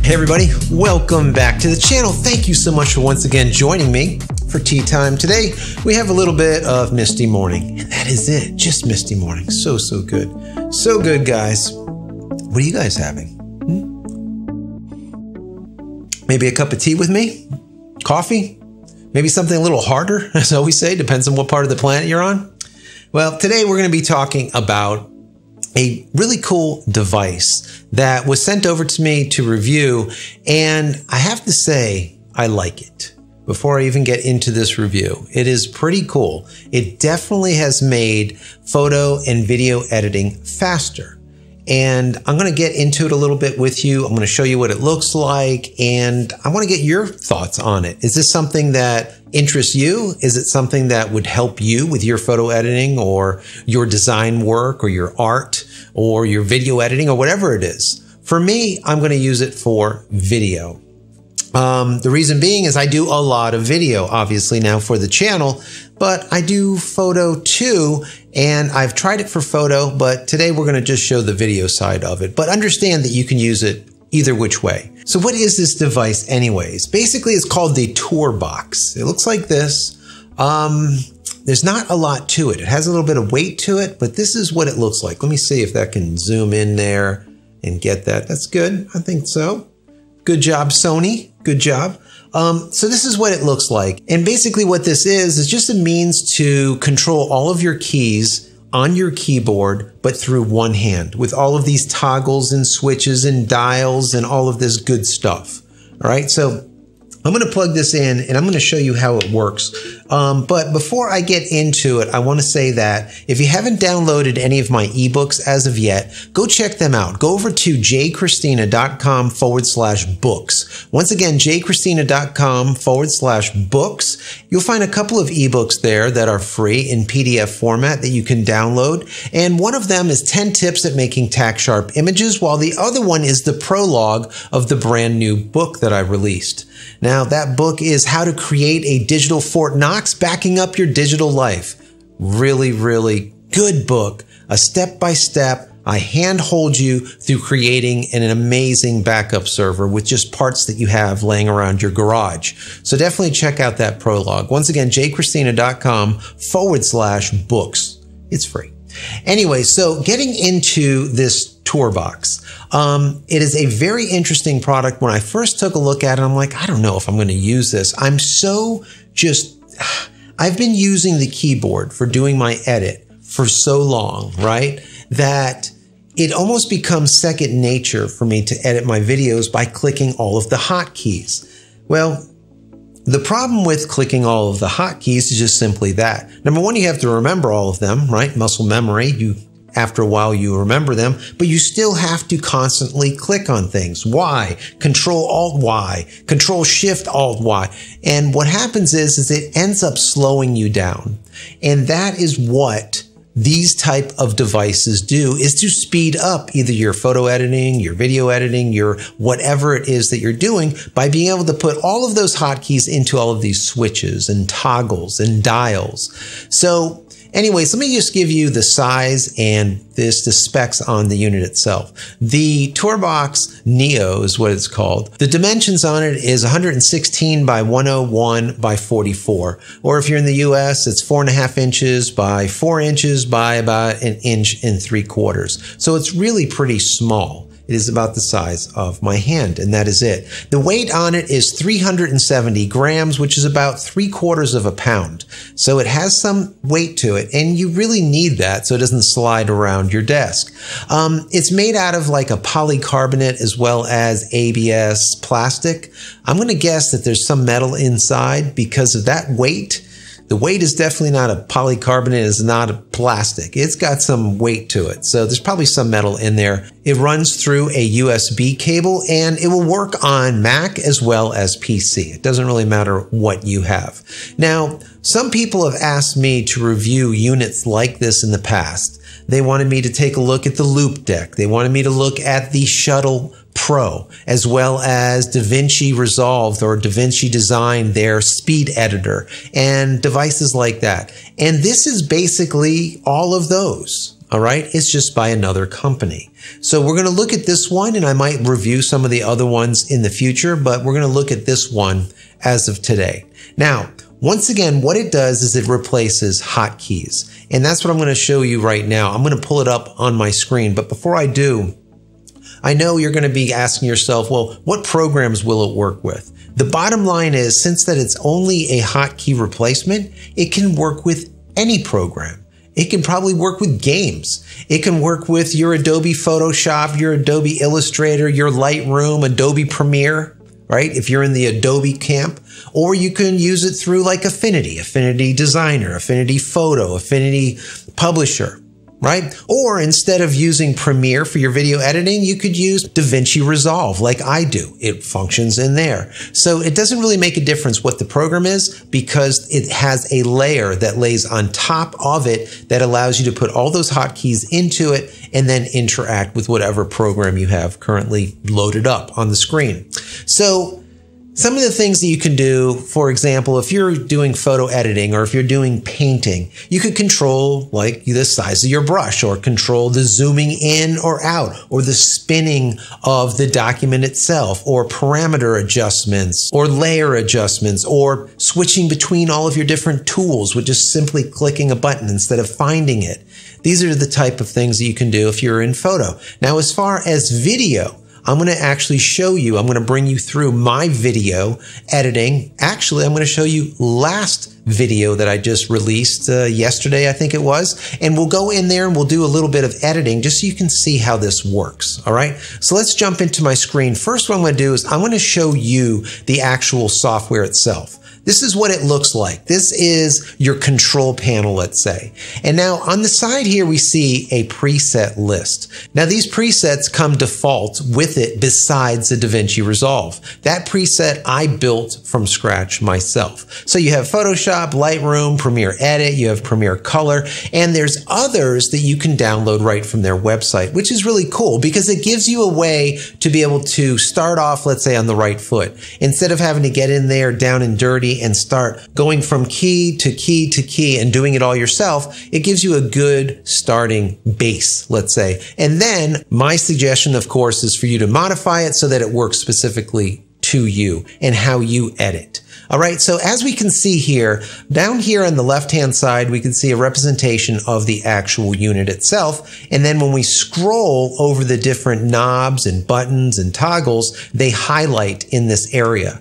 Hey everybody, welcome back to the channel. Thank you so much for once again joining me for tea time. Today, we have a little bit of misty morning, and that is it, just misty morning. So good. So good, guys. What are you guys having? Maybe a cup of tea with me? Coffee? Maybe something a little harder, as I always say, depends on what part of the planet you're on. Well, today we're going to be talking about a really cool device that was sent over to me to review, and I have to say, I like it. Before I even get into this review, it is pretty cool. It definitely has made photo and video editing faster. And I'm going to get into it a little bit with you. I'm going to show you what it looks like, and I want to get your thoughts on it. Is this something that interests you? Is it something that would help you with your photo editing or your design work or your art or your video editing or whatever it is? For me, I'm going to use it for video. The reason being is I do a lot of video, obviously now for the channel, but I do photo too, and I've tried it for photo, but today we're going to just show the video side of it. But understand that you can use it either which way. So what is this device anyways? Basically, it's called the TourBox. It looks like this. There's not a lot to it. It has a little bit of weight to it, but this is what it looks like. Let me see if that can zoom in there and get that. That's good. I think so. Good job, Sony. Good job. So this is what it looks like. And basically what this is just a means to control all of your keys on your keyboard, but through one hand with all of these toggles and switches and dials and all of this good stuff. All right. So I'm going to plug this in and I'm going to show you how it works. But before I get into it, I want to say that if you haven't downloaded any of my ebooks as of yet, go check them out. Go over to JCristina.com/books. Once again, JCristina.com/books. You'll find a couple of ebooks there that are free in PDF format that you can download. And one of them is 10 tips at making tack sharp images, while the other one is the prologue of the brand new book that I released. Now, that book is How to Create a Digital Fort Knox, Backing Up Your Digital Life. Really, really good book. A step-by-step, I hand-hold you through creating an amazing backup server with just parts that you have laying around your garage. So definitely check out that prologue. Once again, jcristina.com/books. It's free. Anyway, so getting into this TourBox. It is a very interesting product. When I first took a look at it, I'm like, I don't know if I'm going to use this. I've been using the keyboard for doing my edit for so long, right? That it almost becomes second nature for me to edit my videos by clicking all of the hotkeys. Well, the problem with clicking all of the hotkeys is just simply that. Number one, you have to remember all of them, right? Muscle memory. After a while, you remember them, but you still have to constantly click on things. Y, Control-Alt-Y, Control-Shift-Alt-Y. And what happens is it ends up slowing you down. And that is what these type of devices do, is to speed up either your photo editing, your video editing, your whatever it is that you're doing by being able to put all of those hotkeys into all of these switches and toggles and dials. So anyways, let me just give you the size and the specs on the unit itself. The TourBox Neo is what it's called. The dimensions on it is 116 by 101 by 44. Or if you're in the US, it's 4.5 inches by 4 inches by about 1.75 inches. So it's really pretty small. It is about the size of my hand, and that is it. The weight on it is 370 grams, which is about 3/4 pounds. So it has some weight to it, and you really need that so it doesn't slide around your desk. It's made out of like a polycarbonate as well as ABS plastic. I'm going to guess that there's some metal inside because of that weight. The weight is definitely not a polycarbonate, it's not a plastic. It's got some weight to it. So there's probably some metal in there. It runs through a USB cable and it will work on Mac as well as PC. It doesn't really matter what you have. Now, some people have asked me to review units like this in the past. They wanted me to take a look at the Loop Deck. They wanted me to look at the Shuttle Pro, as well as DaVinci Resolve or DaVinci Design, their speed editor, and devices like that. And this is basically all of those. All right, it's just by another company. So we're going to look at this one, and I might review some of the other ones in the future, but we're going to look at this one as of today. Now, once again, what it does is it replaces hotkeys, and that's what I'm going to show you right now. I'm going to pull it up on my screen, but before I do, I know you're going to be asking yourself, well, what programs will it work with? The bottom line is, since that it's only a hotkey replacement, it can work with any program. It can probably work with games. It can work with your Adobe Photoshop, your Adobe Illustrator, your Lightroom, Adobe Premiere, right? If you're in the Adobe camp, or you can use it through like Affinity, Affinity Designer, Affinity Photo, Affinity Publisher, right? Or instead of using Premiere for your video editing, you could use DaVinci Resolve like I do. It functions in there. So it doesn't really make a difference what the program is, because it has a layer that lays on top of it that allows you to put all those hotkeys into it and then interact with whatever program you have currently loaded up on the screen. So some of the things that you can do, for example, if you're doing photo editing or if you're doing painting, you could control like the size of your brush, or control the zooming in or out, or the spinning of the document itself, or parameter adjustments, or layer adjustments, or switching between all of your different tools with just simply clicking a button instead of finding it. These are the type of things that you can do if you're in photo. Now, as far as video, I'm going to actually show you, I'm going to bring you through my video editing. Actually, I'm going to show you last video that I just released yesterday, I think it was. And we'll go in there and we'll do a little bit of editing just so you can see how this works. All right. So let's jump into my screen. First, what I'm going to do is I'm going to show you the actual software itself. This is what it looks like. This is your control panel, let's say. And now on the side here, we see a preset list. Now these presets come default with it besides the DaVinci Resolve. That preset I built from scratch myself. So you have Photoshop, Lightroom, Premiere Edit, you have Premiere Color, and there's others that you can download right from their website, which is really cool because it gives you a way to be able to start off, let's say, on the right foot. Instead of having to get in there down and dirty and start going from key to key to key and doing it all yourself, it gives you a good starting base, let's say. And then my suggestion, of course, is for you to modify it so that it works specifically to you and how you edit. All right, so as we can see here, down here on the left-hand side, we can see a representation of the actual unit itself. And then when we scroll over the different knobs and buttons and toggles, they highlight in this area.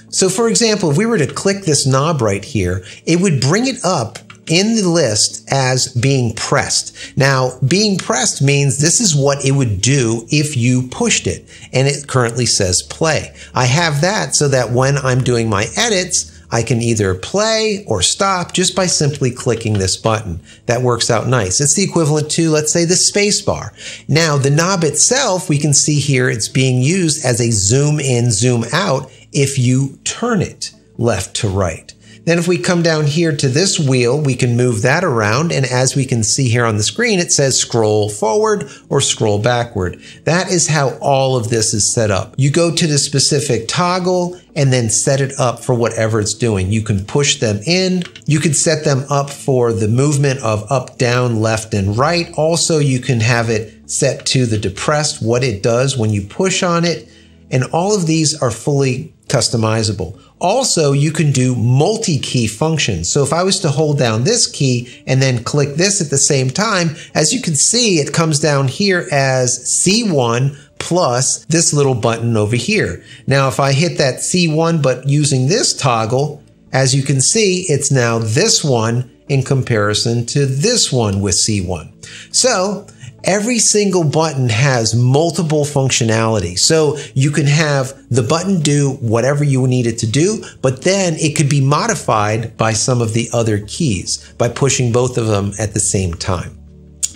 So for example, if we were to click this knob right here, it would bring it up in the list as being pressed. Now, being pressed means this is what it would do if you pushed it, and it currently says play. I have that so that when I'm doing my edits, I can either play or stop just by simply clicking this button. That works out nice. It's the equivalent to, let's say, the space bar. Now, the knob itself, we can see here, it's being used as a zoom in, zoom out if you turn it left to right. Then if we come down here to this wheel, we can move that around. And as we can see here on the screen, it says scroll forward or scroll backward. That is how all of this is set up. You go to the specific toggle and then set it up for whatever it's doing. You can push them in. You can set them up for the movement of up, down, left, and right. Also, you can have it set to the depressed, what it does when you push on it. And all of these are fully customizable. Also, you can do multi-key functions. So if I was to hold down this key and then click this at the same time, as you can see, it comes down here as C1 plus this little button over here. Now, if I hit that C1, but using this toggle, as you can see, it's now this one in comparison to this one with C1. So every single button has multiple functionality. So you can have the button do whatever you need it to do, but then it could be modified by some of the other keys by pushing both of them at the same time.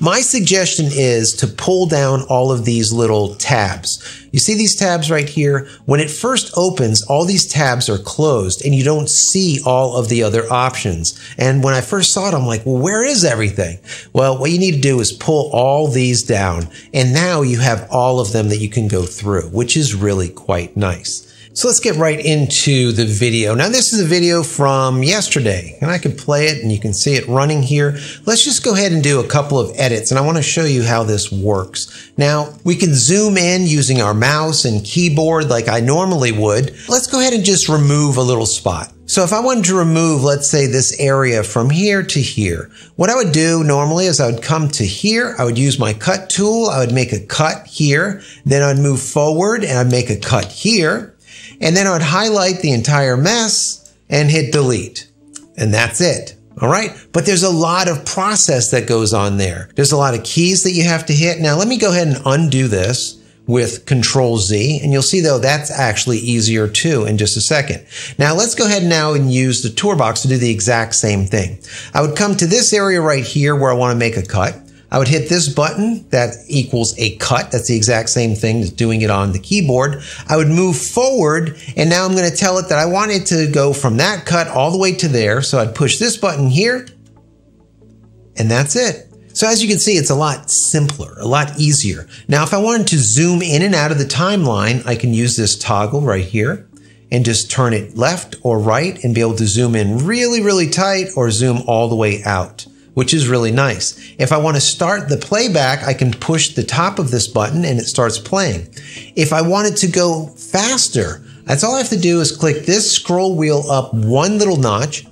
My suggestion is to pull down all of these little tabs. You see these tabs right here? When it first opens, all these tabs are closed and you don't see all of the other options. And when I first saw it, I'm like, well, where is everything? Well, what you need to do is pull all these down. And now you have all of them that you can go through, which is really quite nice. So let's get right into the video. Now this is a video from yesterday and I can play it and you can see it running here. Let's just go ahead and do a couple of edits and I want to show you how this works. Now we can zoom in using our mouse and keyboard like I normally would. Let's go ahead and just remove a little spot. So if I wanted to remove, let's say, this area from here to here, what I would do normally is I would come to here, I would use my cut tool, I would make a cut here, then I'd move forward and I'd make a cut here. And then I would highlight the entire mess and hit delete. And that's it. All right. But there's a lot of process that goes on there. There's a lot of keys that you have to hit. Now let me go ahead and undo this with Control Z. And you'll see though, that's actually easier too in just a second. Now let's go ahead now and use the TourBox to do the exact same thing. I would come to this area right here where I want to make a cut. I would hit this button that equals a cut. That's the exact same thing as doing it on the keyboard. I would move forward and now I'm going to tell it that I want it to go from that cut all the way to there. So I'd push this button here and that's it. So as you can see, it's a lot simpler, a lot easier. Now, if I wanted to zoom in and out of the timeline, I can use this toggle right here and just turn it left or right and be able to zoom in really, really tight or zoom all the way out, which is really nice. If I want to start the playback, I can push the top of this button and it starts playing. If I wanted to go faster, that's all I have to do is click this scroll wheel up one little notch,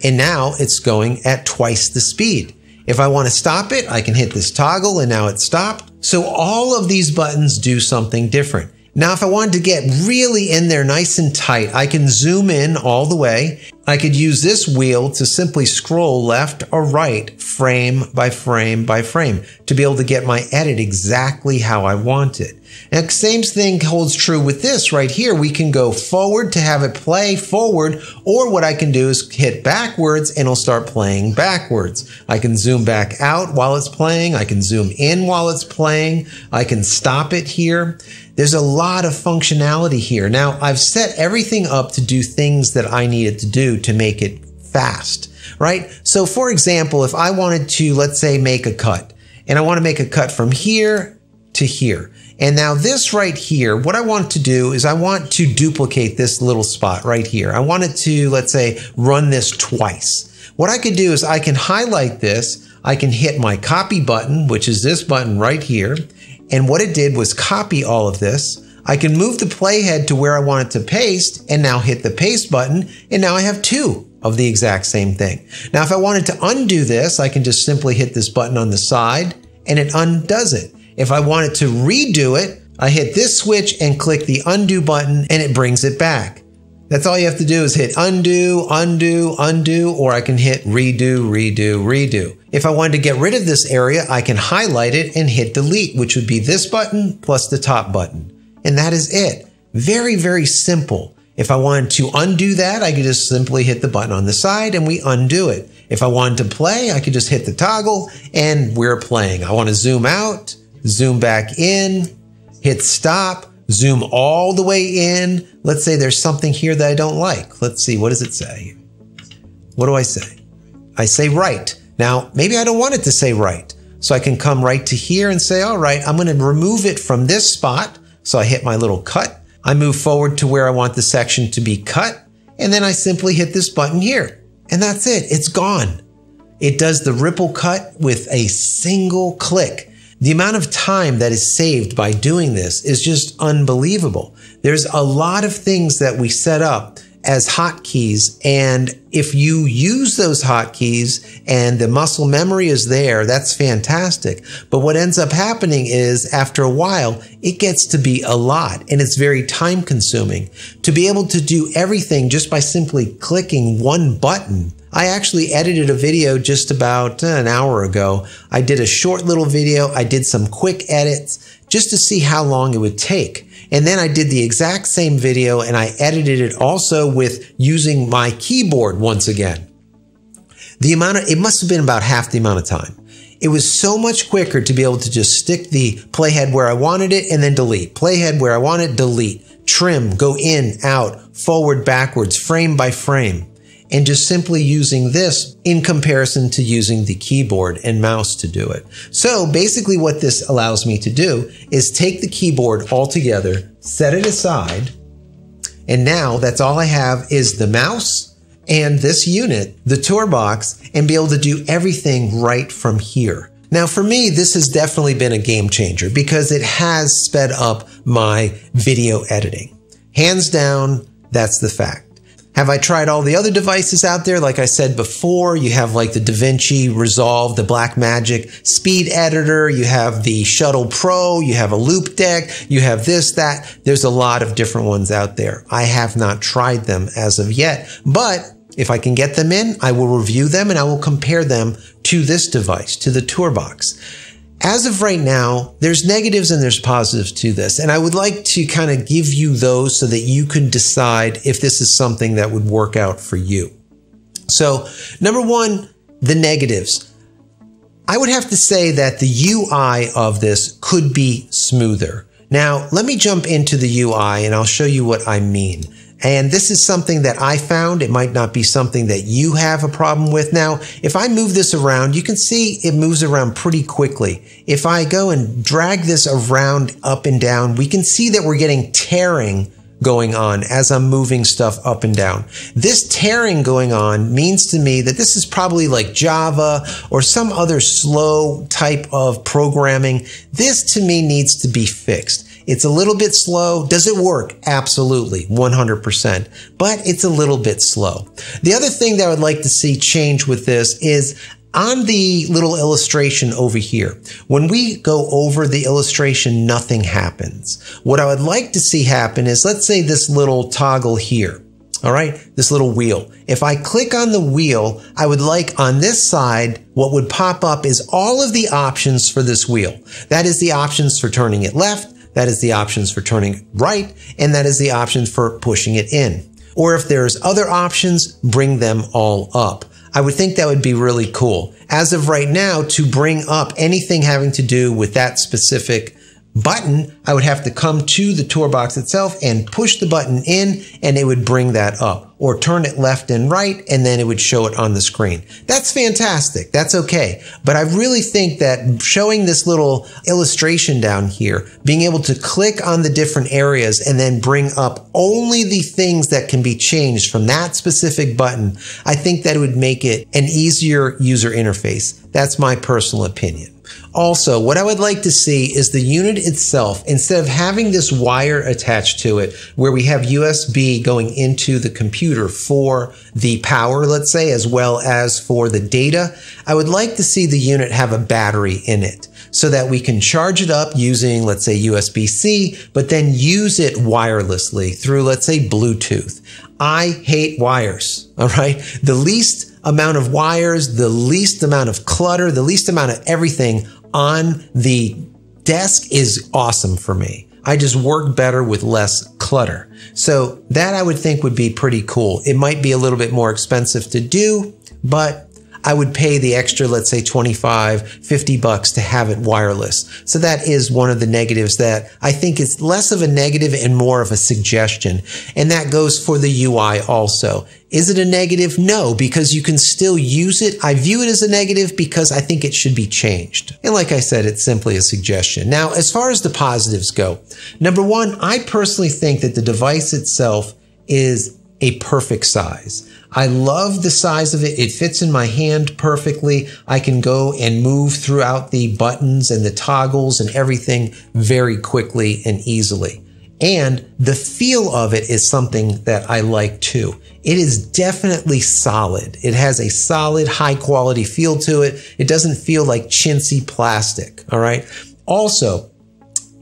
and now it's going at twice the speed. If I want to stop it, I can hit this toggle and now it's stopped. So all of these buttons do something different. Now, if I wanted to get really in there nice and tight, I can zoom in all the way. I could use this wheel to simply scroll left or right, frame by frame by frame, to be able to get my edit exactly how I want it. And the same thing holds true with this right here. We can go forward to have it play forward, or what I can do is hit backwards and it'll start playing backwards. I can zoom back out while it's playing. I can zoom in while it's playing. I can stop it here. There's a lot of functionality here. Now, I've set everything up to do things that I needed to do to make it fast, right? So for example, if I wanted to, let's say, make a cut, and I want to make a cut from here to here. And now this right here, what I want to do is I want to duplicate this little spot right here. I wanted to, let's say, run this twice. What I could do is I can highlight this. I can hit my copy button, which is this button right here. And what it did was copy all of this. I can move the playhead to where I want it to paste and now hit the paste button. And now I have two of the exact same thing. Now, if I wanted to undo this, I can just simply hit this button on the side and it undoes it. If I wanted to redo it, I hit this switch and click the undo button and it brings it back. That's all you have to do is hit undo, undo, undo, or I can hit redo, redo, redo. If I wanted to get rid of this area, I can highlight it and hit delete, which would be this button plus the top button. And that is it. Very, very simple. If I wanted to undo that, I could just simply hit the button on the side and we undo it. If I wanted to play, I could just hit the toggle and we're playing. I want to zoom out, zoom back in, hit stop, zoom all the way in. Let's say there's something here that I don't like. Let's see, what does it say? What do I say? I say right. Now, maybe I don't want it to say right. So I can come right to here and say, all right, I'm going to remove it from this spot. So I hit my little cut. I move forward to where I want the section to be cut. And then I simply hit this button here. And that's it. It's gone. It does the ripple cut with a single click. The amount of time that is saved by doing this is just unbelievable. There's a lot of things that we set up as hotkeys, and if you use those hotkeys and the muscle memory is there, that's fantastic. But what ends up happening is after a while, it gets to be a lot and it's very time consuming. To be able to do everything just by simply clicking one button. I actually edited a video just about an hour ago. I did a short little video. I did some quick edits just to see how long it would take. And then I did the exact same video and I edited it also with using my keyboard once again. It must have been about half the amount of time. It was so much quicker to be able to just stick the playhead where I wanted it and then delete. Playhead where I want it, delete. Trim, go in, out, forward, backwards, frame by frame. And just simply using this in comparison to using the keyboard and mouse to do it. So basically what this allows me to do is take the keyboard altogether, set it aside, And now that's all I have is the mouse and this unit, the TourBox, and be able to do everything right from here. Now for me, this has definitely been a game changer because it has sped up my video editing. Hands down, that's the fact. Have I tried all the other devices out there? Like I said before, you have like the DaVinci Resolve, the Blackmagic Speed Editor, you have the Shuttle Pro, you have a Loop Deck, you have this, that. There's a lot of different ones out there. I have not tried them as of yet, but if I can get them in, I will review them and I will compare them to this device, to the TourBox. As of right now, there's negatives and there's positives to this. And I would like to kind of give you those so that you can decide if this is something that would work out for you. So number one, the negatives. I would have to say that the UI of this could be smoother. Now, let me jump into the UI and I'll show you what I mean. And this is something that I found. It might not be something that you have a problem with. Now, if I move this around, you can see it moves around pretty quickly. If I go and drag this around up and down, we can see that we're getting tearing going on as I'm moving stuff up and down. This tearing going on means to me that this is probably like Java or some other slow type of programming. This to me needs to be fixed. It's a little bit slow. Does it work? Absolutely, 100%. But it's a little bit slow. The other thing that I would like to see change with this is on the little illustration over here. When we go over the illustration, nothing happens. What I would like to see happen is, let's say this little toggle here. All right, this little wheel. If I click on the wheel, I would like on this side, what would pop up is all of the options for this wheel. That is the options for turning it left. That is the options for turning it right, and that is the options for pushing it in. Or if there's other options, bring them all up. I would think that would be really cool. As of right now, to bring up anything having to do with that specific button, I would have to come to the TourBox itself and push the button in and it would bring that up, or turn it left and right and then it would show it on the screen. That's fantastic. That's okay. But I really think that showing this little illustration down here, being able to click on the different areas and then bring up only the things that can be changed from that specific button, I think that it would make it an easier user interface. That's my personal opinion. Also, what I would like to see is the unit itself, instead of having this wire attached to it, where we have USB going into the computer for the power, let's say, as well as for the data, I would like to see the unit have a battery in it so that we can charge it up using, let's say, USB-C, but then use it wirelessly through, let's say, Bluetooth. I hate wires, all right? The least amount of wires, the least amount of clutter, the least amount of everything on the desk is awesome for me. I just work better with less clutter. So that I would think would be pretty cool. It might be a little bit more expensive to do, but I would pay the extra, let's say $25, $50 to have it wireless. So that is one of the negatives that I think is less of a negative and more of a suggestion. And that goes for the UI also. Is it a negative? No, because you can still use it. I view it as a negative because I think it should be changed. And like I said, it's simply a suggestion. Now, as far as the positives go, number one, I personally think that the device itself is a perfect size. I love the size of it. It fits in my hand perfectly. I can go and move throughout the buttons and the toggles and everything very quickly and easily. And the feel of it is something that I like too. It is definitely solid. It has a solid, high quality feel to it. It doesn't feel like chintzy plastic, all right? Also,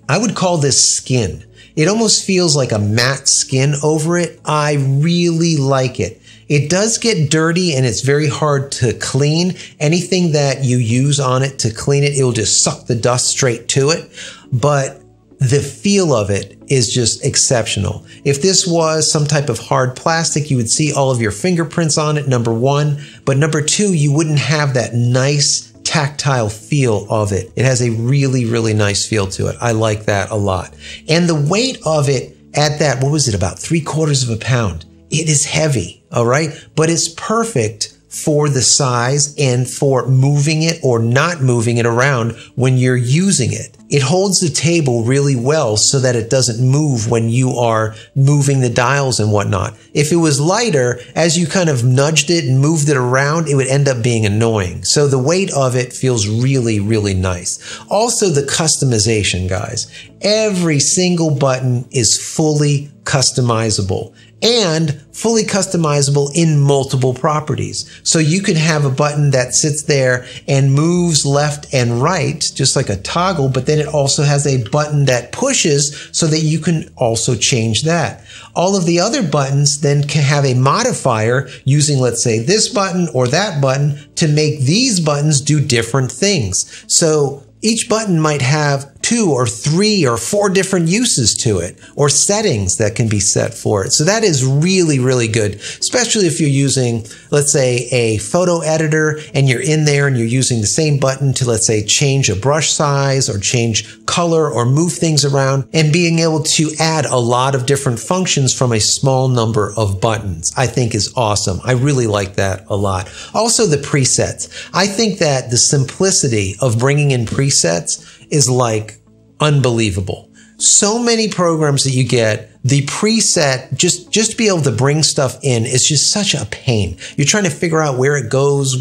I would call this skin. It almost feels like a matte skin over it. I really like it. It does get dirty and it's very hard to clean. Anything that you use on it to clean it, it will just suck the dust straight to it. But the feel of it is just exceptional. If this was some type of hard plastic, you would see all of your fingerprints on it, number one. But number two, you wouldn't have that nice tactile feel of it. It has a really, really nice feel to it. I like that a lot. And the weight of it at that, what was it, about 3/4 pounds? It is heavy, all right? But it's perfect for the size and for moving it or not moving it around when you're using it. it holds the table really well so that it doesn't move when you are moving the dials and whatnot. If it was lighter, as you kind of nudged it and moved it around, it would end up being annoying. So the weight of it feels really, really nice. Also, the customization, guys. Every single button is fully customizable and fully customizable in multiple properties. So you can have a button that sits there and moves left and right, just like a toggle, but then it also has a button that pushes so that you can also change that. All of the other buttons then can have a modifier using, let's say, this button or that button to make these buttons do different things. So each button might have 2 or 3 or 4 different uses to it, or settings that can be set for it. So that is really, really good, especially if you're using, let's say, a photo editor and you're in there and you're using the same button to, let's say, change a brush size or change color or move things around, and being able to add a lot of different functions from a small number of buttons, I think is awesome. I really like that a lot. Also, the presets. I think that the simplicity of bringing in presets is like unbelievable. So many programs that you get, the preset, just to be able to bring stuff in is just such a pain. You're trying to figure out where it goes,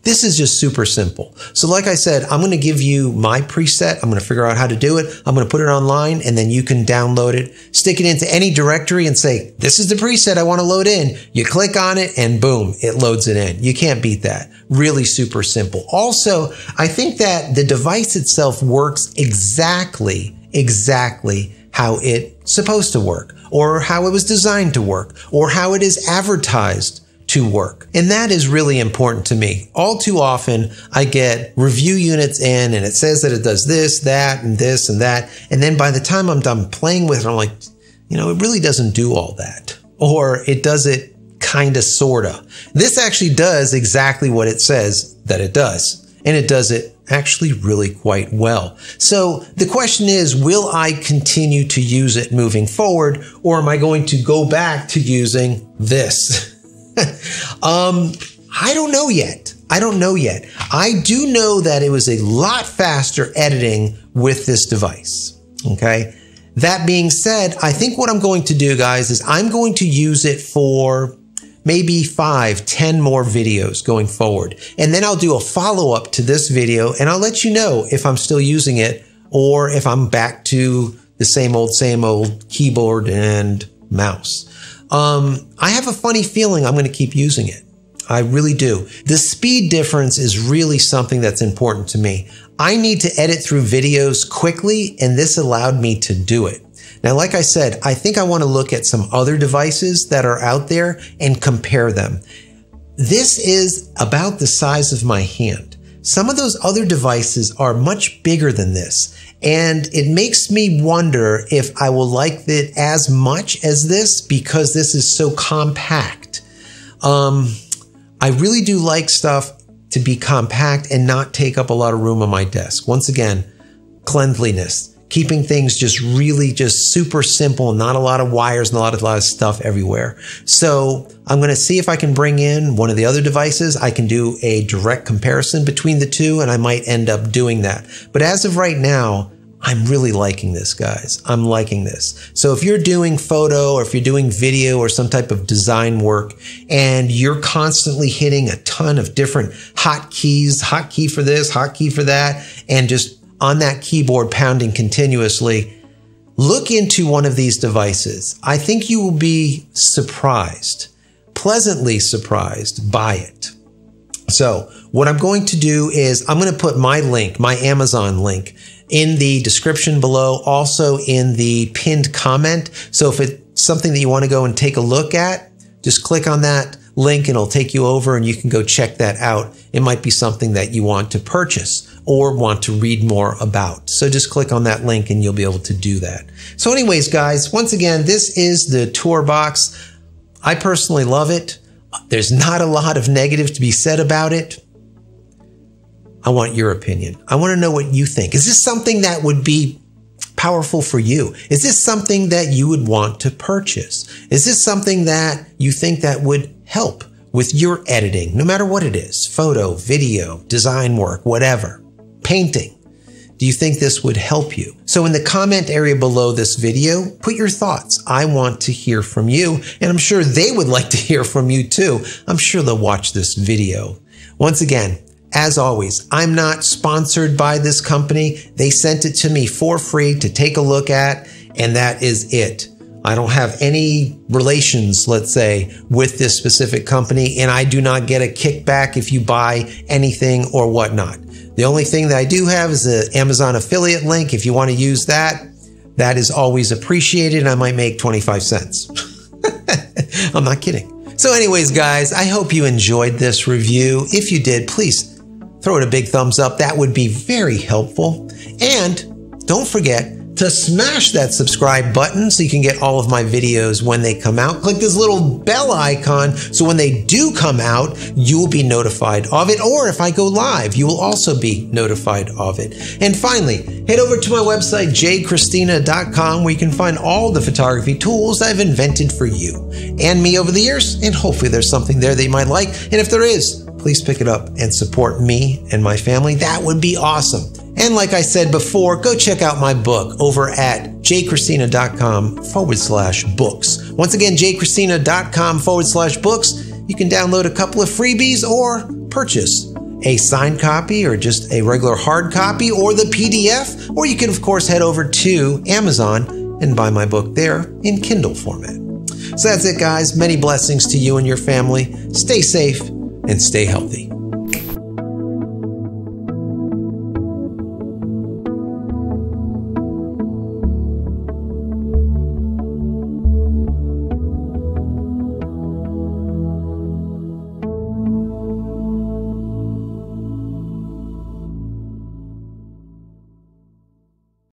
this is just super simple. So like I said, I'm going to give you my preset. I'm going to figure out how to do it. I'm going to put it online, and then you can download it, stick it into any directory and say, this is the preset I want to load in. You click on it and boom, it loads it in. You can't beat that. Really super simple. Also, I think that the device itself works exactly how it's supposed to work, or how it was designed to work, or how it is advertised to work. And that is really important to me. All too often, I get review units in and it says that it does this, that, and this and that. And then by the time I'm done playing with it, I'm like, you know, it really doesn't do all that. Or it does it kind of, sort of. This actually does exactly what it says that it does. And it does it actually really quite well. So the question is, will I continue to use it moving forward, or am I going to go back to using this? I don't know yet. I do know that it was a lot faster editing with this device. Okay. That being said, I think what I'm going to do, guys, is I'm going to use it for maybe 5-10 more videos going forward. And then I'll do a follow-up to this video and I'll let you know if I'm still using it or if I'm back to the same old keyboard and mouse. I have a funny feeling I'm going to keep using it. I really do. The speed difference is really something that's important to me. I need to edit through videos quickly, and this allowed me to do it. Now, like I said, I think I want to look at some other devices that are out there and compare them. This is about the size of my hand. Some of those other devices are much bigger than this. And it makes me wonder if I will like it as much as this because this is so compact. I really do like stuff to be compact and not take up a lot of room on my desk. Once again, cleanliness, keeping things just really just super simple, not a lot of wires and a lot of stuff everywhere. So I'm going to see if I can bring in one of the other devices. I can do a direct comparison between the two, and I might end up doing that. But as of right now, I'm really liking this, guys. I'm liking this. So if you're doing photo or if you're doing video or some type of design work and you're constantly hitting a ton of different hotkeys, hotkey for this, hotkey for that, and just on that keyboard pounding continuously, look into one of these devices. I think you will be surprised, pleasantly surprised by it. So what I'm going to do is I'm going to put my link, my Amazon link, in the description below, also in the pinned comment. So if it's something that you want to go and take a look at, just click on that link and it'll take you over and you can go check that out. It might be something that you want to purchase or want to read more about. So just click on that link and you'll be able to do that. So anyways, guys, once again, this is the TourBox. I personally love it. There's not a lot of negative to be said about it. I want your opinion. I want to know what you think. Is this something that would be powerful for you? Is this something that you would want to purchase? Is this something that you think that would help with your editing, no matter what it is? Photo, video, design work, whatever, painting. Do you think this would help you? So in the comment area below this video, put your thoughts. I want to hear from you, and I'm sure they would like to hear from you too. I'm sure they'll watch this video. Once again, as always, I'm not sponsored by this company. They sent it to me for free to take a look at, and that is it. I don't have any relations, let's say, with this specific company, and I do not get a kickback if you buy anything or whatnot. The only thing that I do have is an Amazon affiliate link. If you want to use that, that is always appreciated. I might make 25 cents. I'm not kidding. So anyways, guys, I hope you enjoyed this review. If you did, please throw it a big thumbs up. That would be very helpful. And don't forget to smash that subscribe button so you can get all of my videos when they come out. Click this little bell icon so when they do come out, you will be notified of it. Or if I go live, you will also be notified of it. And finally, head over to my website, JCristina.com, where you can find all the photography tools I've invented for you and me over the years. And hopefully there's something there that you might like. And if there is, please pick it up and support me and my family. That would be awesome. And like I said before, go check out my book over at JCristina.com/books. Once again, JCristina.com/books. You can download a couple of freebies or purchase a signed copy or just a regular hard copy or the PDF. Or you can, of course, head over to Amazon and buy my book there in Kindle format. So that's it, guys. Many blessings to you and your family. Stay safe and stay healthy.